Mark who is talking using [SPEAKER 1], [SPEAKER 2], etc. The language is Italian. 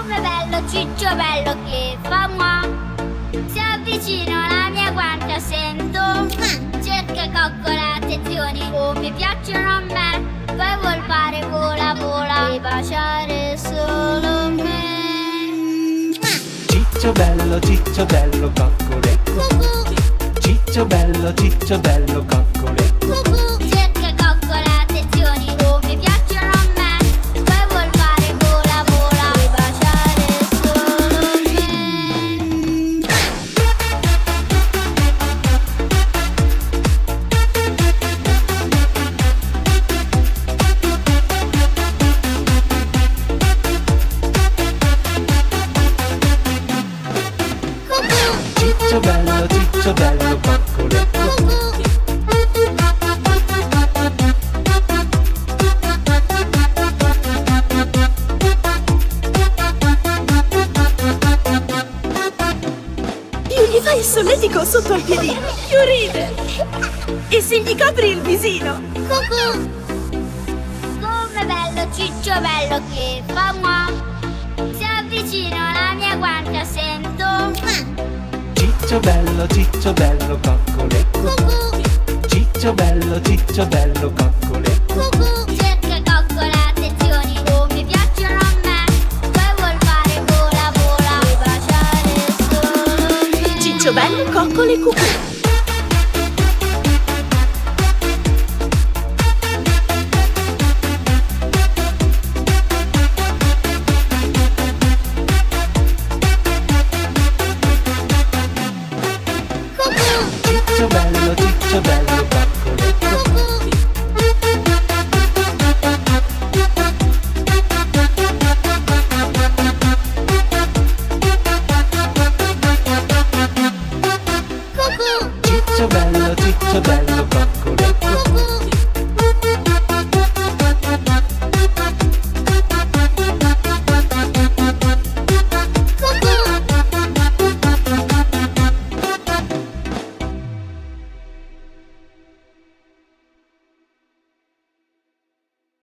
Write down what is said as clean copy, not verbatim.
[SPEAKER 1] Come bello, ciccio bello che fa mua. Si avvicina alla mia guancia, sento cerca coccola, attenzione, come piacciono a me. Poi vuol fare vola vola e baciare solo me.
[SPEAKER 2] Ciccio bello, coccolecco. Ciccio bello, coccolecco.
[SPEAKER 1] Cerca coccola, attenzione, come piacciono a me. Poi vuol fare vola vola e baciare solo me.
[SPEAKER 2] Ciccio bello, coccolecco.
[SPEAKER 3] Più gli fai il solletico sotto al piedino, più ride. E se gli copri il visino,
[SPEAKER 1] Cucù. Come bello, ciccio bello che fa mua. Si avvicina alla mia guancia, sento
[SPEAKER 2] Ciccio bello, coccolecco. Ciccio bello, coccolecco.
[SPEAKER 1] cerca coccola, attenzione, come piacciono a me. Poi vuol fare vola vola e baciare solo me.
[SPEAKER 3] ciccio bello, coccole, cucù.
[SPEAKER 2] Ciccio bello, coccolecco. Ciccio bello,